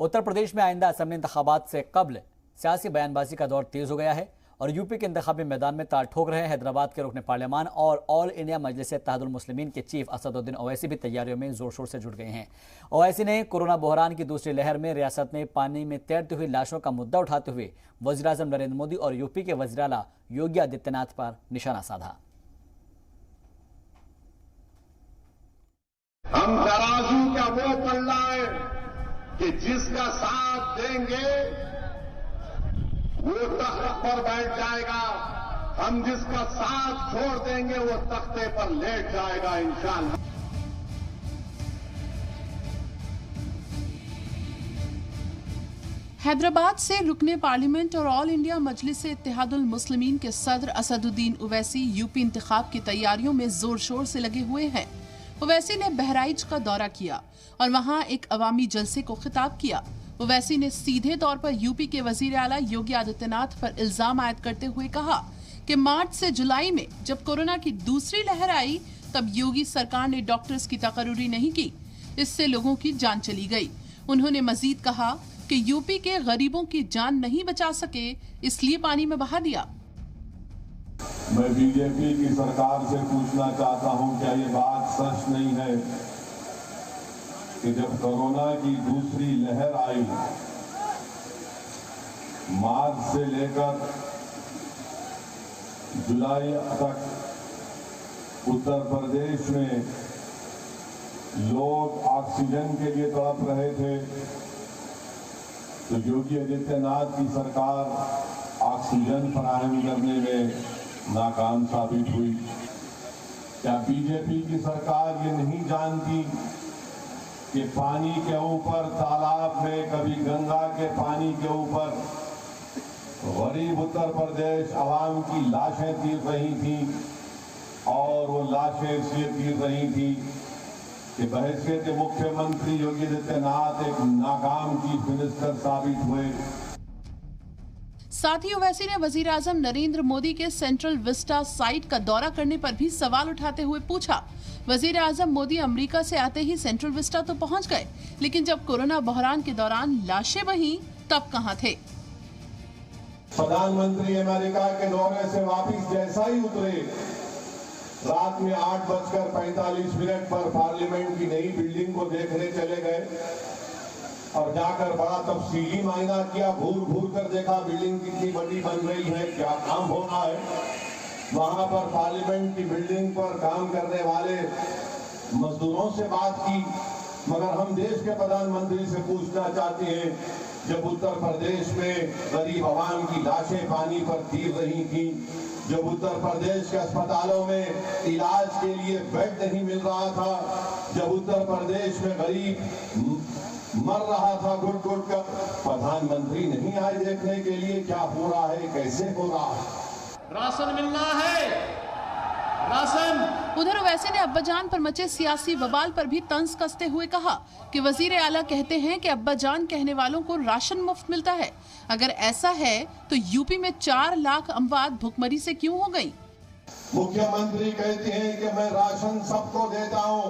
उत्तर प्रदेश में आइंदा असम्बली इंतखाबात से कबल सियासी बयानबाजी का दौर तेज हो गया है और यूपी के इंतखाबी मैदान में ताल ठोक रहे हैं। हैदराबाद के रुकने पार्लियामान और ऑल इंडिया मजलिस इत्तेहादुल मुस्लिमीन के चीफ असदुद्दीन ओवैसी भी तैयारियों में जोर शोर से जुट गए हैं। ओवैसी ने कोरोना बहरान की दूसरी लहर में रियासत में पानी में तैरती हुई लाशों का मुद्दा उठाते हुए वज़ीर-ए-आज़म नरेंद्र मोदी और यूपी के वज़ीर आला योगी आदित्यनाथ पर निशाना साधा। हम तराजू का वो पल्ला है कि जिसका साथ देंगे वो तख्त पर बैठ जाएगा, हम जिसका साथ छोड़ देंगे वो तख्ते पर लेट जाएगा इंशाअल्लाह। हैदराबाद से रुकने पार्लियामेंट और ऑल इंडिया मजलिस इत्तेहादुल मुस्लिमीन के सदर असदुद्दीन ओवैसी यूपी इंतखाब की तैयारियों में जोर शोर से लगे हुए हैं। ओवैसी ने बहराइच का दौरा किया और वहां एक अवामी जलसे को खिताब किया। ओवैसी ने सीधे तौर पर यूपी के वजीर आला योगी आदित्यनाथ पर इल्जाम आयद करते हुए कहा कि मार्च से जुलाई में जब कोरोना की दूसरी लहर आई तब योगी सरकार ने डॉक्टर्स की तकर्री नहीं की, इससे लोगों की जान चली गई। उन्होंने मजीद कहा कि यूपी के गरीबों की जान नहीं बचा सके, इसलिए पानी में बहा दिया। मैं बीजेपी की सरकार से पूछना चाहता हूं, क्या ये बात सच नहीं है कि जब कोरोना की दूसरी लहर आई, मार्च से लेकर जुलाई तक उत्तर प्रदेश में लोग ऑक्सीजन के लिए तड़प रहे थे, तो योगी आदित्यनाथ की सरकार ऑक्सीजन फराहम करने में नाकाम साबित हुई। क्या बीजेपी की सरकार ये नहीं जानती कि पानी के ऊपर, तालाब में, कभी गंगा के पानी के ऊपर गरीब उत्तर प्रदेश अवाम की लाशें तीर रही थी और वो लाशें इसलिए तीर रही थी कि बहैसियत मुख्यमंत्री योगी आदित्यनाथ एक नाकाम चीफ मिनिस्टर साबित हुए। साथ ही ओवैसी ने वजीर आजम नरेंद्र मोदी के सेंट्रल विस्टा साइट का दौरा करने पर भी सवाल उठाते हुए पूछा, वजीर आजम मोदी अमेरिका से आते ही सेंट्रल विस्टा तो पहुंच गए, लेकिन जब कोरोना बहरान के दौरान लाशें बहीं तब कहां थे? प्रधानमंत्री अमेरिका के दौरे से वापस जैसा ही उतरे, रात में 8:45 पर पार्लियामेंट की नई बिल्डिंग को देखने चले गए और जाकर बड़ा तफसीली मायना किया, घूर कर देखा बिल्डिंग कितनी बड़ी बन रही है, क्या काम हो रहा है। वहां पर पार्लियामेंट की बिल्डिंग पर काम करने वाले मजदूरों से बात की, मगर हम देश के प्रधानमंत्री से पूछना चाहते हैं, जब उत्तर प्रदेश में गरीब आवाम की लाशें पानी पर तीर रही थी, जब उत्तर प्रदेश के अस्पतालों में इलाज के लिए बेड नहीं मिल रहा था, जब उत्तर प्रदेश में गरीब मर रहा था घुट घुट कर, प्रधानमंत्री नहीं आए देखने के लिए क्या हो रहा है, कैसे हो रहा है। राशन मिलना है, राशन। उधर ओवैसी ने अब्बाजान पर मचे सियासी बवाल पर भी तंज कसते हुए कहा कि वजीर आला कहते हैं कि अब्बाजान कहने वालों को राशन मुफ्त मिलता है। अगर ऐसा है तो यूपी में 4 लाख अमवात भुखमरी से क्यों हो गई? मुख्यमंत्री कहते हैं कि मैं राशन सबको देता हूं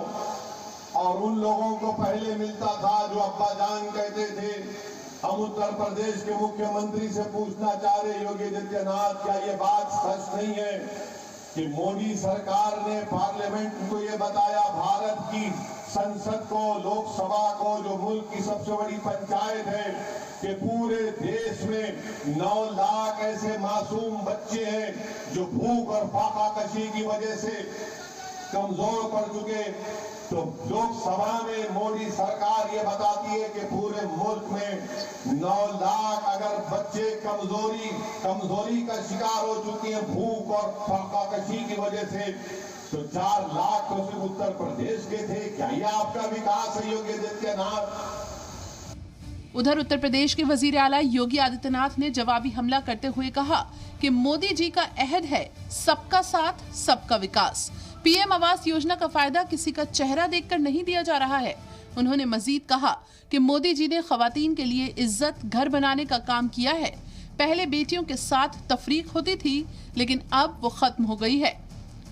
और उन लोगों को पहले मिलता था जो अब्बाजान कहते थे। हम उत्तर प्रदेश के मुख्यमंत्री से पूछना चाह रहे योगी आदित्यनाथ, क्या ये बात सच नहीं है कि मोदी सरकार ने पार्लियामेंट को ये बताया, भारत की संसद को, लोकसभा को, जो मुल्क की सबसे बड़ी पंचायत है, कि पूरे देश में 9 लाख ऐसे मासूम बच्चे हैं जो भूख और फाका कशी की वजह से कमजोर पड़ चुके। तो लोकसभा में मोदी सरकार ये बताती है कि पूरे मुल्क में 9 लाख अगर बच्चे कमजोरी का शिकार हो चुके हैं भूख और फाकाकशी की वजह से, तो 4 लाख तो सिर्फ उत्तर प्रदेश के थे। क्या ये आपका विकास है योगी आदित्यनाथ? उधर उत्तर प्रदेश के वजीर आला योगी आदित्यनाथ ने जवाबी हमला करते हुए कहा कि मोदी जी का अहद है सबका साथ सबका विकास। पीएम आवास योजना का फायदा किसी का चेहरा देखकर नहीं दिया जा रहा है। उन्होंने मजीद कहा कि मोदी जी ने खवातीन के लिए इज्जत घर बनाने का काम किया है। पहले बेटियों के साथ तफरीक होती थी, लेकिन अब वो खत्म हो गई है।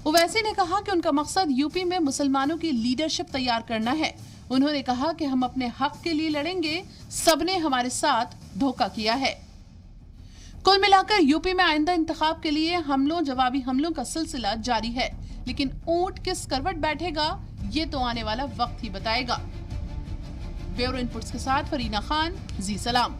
ओवैसी ने कहा कि उनका मकसद यूपी में मुसलमानों की लीडरशिप तैयार करना है। उन्होंने कहा कि हम अपने हक के लिए लड़ेंगे, सबने हमारे साथ धोखा किया है। कुल मिलाकर यूपी में आइंदा इंतखाब के लिए जवाबी हमलों का सिलसिला जारी है, लेकिन ऊंट किस करवट बैठेगा ये तो आने वाला वक्त ही बताएगा। ब्यूरो इनपुट्स के साथ फरीना खान, जी सलाम।